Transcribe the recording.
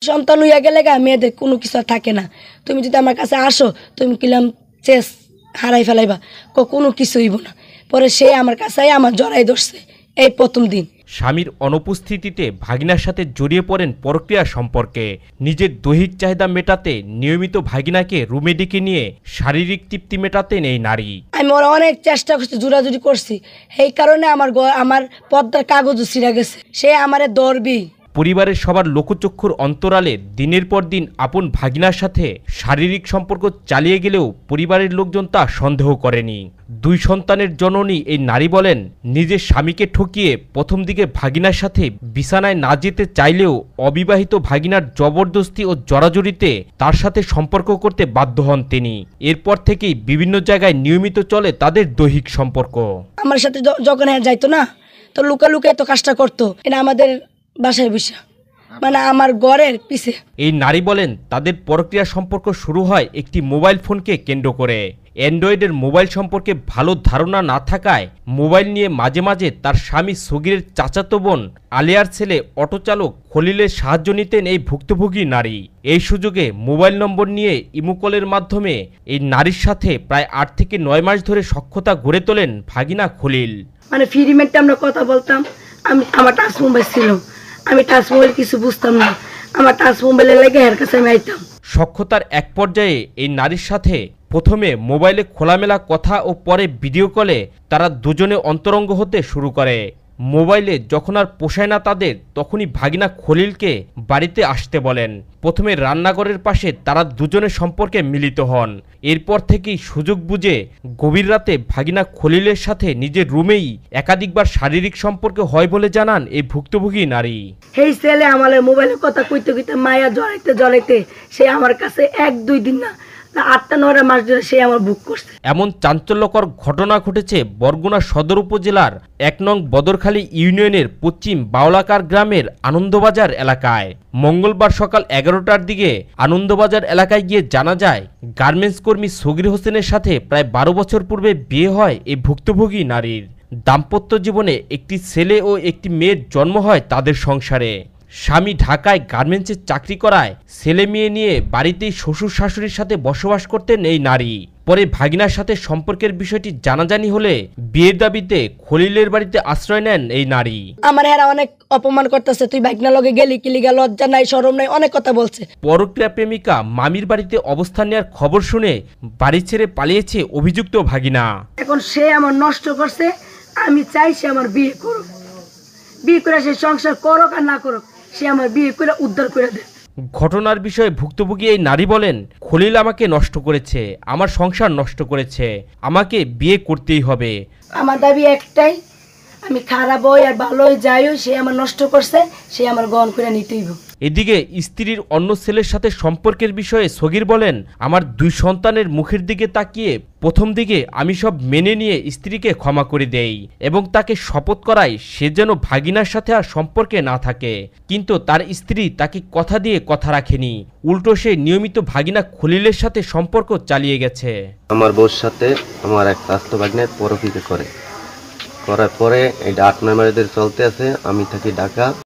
সন্তান হইয়া গেলে মেয়েদের কোনো কিছু আর থাকে না। তুমি যদি আমার কাছে আসো তুমি কিলাম চেস হারাই ফেলাইবা, কোনো কিছু হইব না। পরে সে আমার কাছে আমার জড়াই ধরছে এই প্রথম দিন। স্বামীর অনুপস্থিতিতে ভাগিনার সাথে জড়িয়ে পড়েন পরক্রিয়া সম্পর্কে। নিজের দৈহিক চাহিদা মেটাতে নিয়মিত ভাগিনাকে রুমে ডেকে নিয়ে শারীরিক তৃপ্তি মেটাতেন এই নারী। আমি ওরা অনেক চেষ্টা করছি, জোরাজুরি করছি, এই কারণে আমার পদ্মার কাগজও ছিঁড়া গেছে। সে আমারে দৌড়বি। পরিবারের সবার লোকচক্ষুর অন্তরালে দিনের পর দিন আপন ভাগিনার সাথে শারীরিক সম্পর্ক চালিয়ে গেলেও পরিবারের লোকজন তা সন্দেহ করেনি। 2 সন্তানের জননী এই নারী বলেন, নিজের স্বামীকে ঠকিয়ে প্রথম দিকে ভাগিনার সাথে বিছানায় না যেতে চাইলেও অবিবাহিত ভাগিনার জবরদস্তি ও জড়াজড়িতে তার সাথে সম্পর্ক করতে বাধ্য হন তিনি। এরপর থেকেই বিভিন্ন জায়গায় নিয়মিত চলে তাদের দৈহিক সম্পর্ক। আমার সাথে যখন যাইতো না তো লুকায় তো কাজটা করতো, এটা আমাদের বাসায় বসে, মানে আমার ঘরের পিছে। এই নারী বলেন, তাদের পরক্রিয়া সম্পর্ক শুরু হয় একটি মোবাইল ফোনকে কেন্দ্র করে। অ্যান্ড্রয়েডের মোবাইল সম্পর্কে ভালো ধারণা না থাকায় মোবাইল নিয়ে মাঝে মাঝে তার স্বামী সগীরের চাচাতো বোন আলিয়ার ছেলে অটোচালক খলিলের সাহায্য নিতেন এই ভুক্তভোগী নারী। এই সুযোগে মোবাইল নম্বর নিয়ে ইমুকলের মাধ্যমে এই নারীর সাথে প্রায় 8 থেকে 9 মাস ধরে সখ্যতা গড়ে তোলেন ভাগিনা খলিল। মানে ফ্রি মিনিটে আমরা কথা বলতাম। আমার টাচ মোবাইল ছিল, আমি টাচ মোবাইল কিছু বুঝতাম না, আমার টাচ মোবাইলে লেগে এর কাছে আমি আইতাম। সখ্যতার এক পর্যায়ে এই নারীর সাথে প্রথমে মোবাইলে খোলামেলা কথা ও পরে ভিডিও কলে তারা দুজনে অন্তরঙ্গ হতে শুরু করে। মোবাইলে যখন আর পোষায় না তাদের, তখনই ভাগিনা খলিলকে বাড়িতে আসতে বলেন। প্রথমে রান্নাঘরের পাশে তারা দুজনের সম্পর্কে মিলিত হন। এরপর থেকেই সুযোগ বুঝে গভীর রাতে ভাগিনা খলিলের সাথে নিজের রুমেই একাধিকবার শারীরিক সম্পর্ক হয় বলে জানান এই ভুক্তভোগী নারী। এই ছেলে আমার মোবাইলের কথা কইতে কইতে মায়া জড়াইতে সে আমার কাছে 1-2 দিন না 8-9 মাস ধরে সে আমার বুক করছে। এমন চাঞ্চল্যকর ঘটনা ঘটেছে বরগুনা সদর উপজেলার 1 নং বদরখালী ইউনিয়নের পশ্চিম বাউলাকার গ্রামের আনন্দবাজার এলাকায়। মঙ্গলবার সকাল 11টার দিকে আনন্দবাজার এলাকায় গিয়ে জানা যায়, গার্মেন্টস কর্মী সগীর হোসেনের সাথে প্রায় 12 বছর পূর্বে বিয়ে হয় এই ভুক্তভোগী নারীর। দাম্পত্য জীবনে একটি ছেলে ও একটি মেয়ের জন্ম হয় তাদের সংসারে। স্বামী ঢাকায় গার্মেন্টসে চাকরি করায় ছেলে মেয়ে নিয়ে বাড়িতেই শ্বশুর শাশুড়ির সাথে বসবাস করতেন এই নারী। পরে ভাগিনার সাথে সম্পর্কের বিষয়টি জানাজানি হলে বিয়ের দাবিতে খলিলের বাড়িতে আশ্রয় নেন এই নারী। আমার এরা অনেক অপমান করতেছে, তুই ভাগনা লগে গেলি কি লিগা, লজ্জা নাই শরম নাই, অনেক কথা বলছে। পরক্রিয়া প্রেমিকা মামির বাড়িতে অবস্থান নেওয়ার খবর শুনে বাড়ি ছেড়ে পালিয়েছে অভিযুক্ত ভাগিনা। এখন সে আমার নষ্ট করছে, আমি চাই সে আমার বিয়ে করুক, বিয়ে করে সে সংসার করুক আর না করুক, সে আমার বিয়ে করে উদ্ধার করে দেয়। ঘটনার বিষয়ে ভুক্তভোগী এই নারী বলেন, খলিল আমাকে নষ্ট করেছে, আমার সংসার নষ্ট করেছে, আমাকে বিয়ে করতেই হবে। আমার দাবি একটাই, আমি খারাপ হই আর ভালো হই যাই হই, সে আমার নষ্ট করছে, সে আমার গ্রহণ করে নিতেইব। এদিকে স্ত্রীর অন্য ছেলের সাথে সম্পর্কের বিষয়ে সগীর বলেন, আমার 2 সন্তানের মুখের দিকে তাকিয়ে প্রথম দিকে আমি সব মেনে নিয়ে স্ত্রীকে ক্ষমা করে দেই এবং তাকে শপথ করাই সে যেন ভাগিনার সাথে আর সম্পর্কে না থাকে। কিন্তু তার স্ত্রী তাকে কথা দিয়ে কথা রাখেনি, উল্টো সে নিয়মিত ভাগিনা খলিলের সাথে সম্পর্ক চালিয়ে গেছে। আমার বউর সাথে আমার এক স্বাস্থ্য ভাগ্নের পরকীতে করার পরে এটা 8-9 মাস ধরে চলতে আছে। আমি থাকি ঢাকা।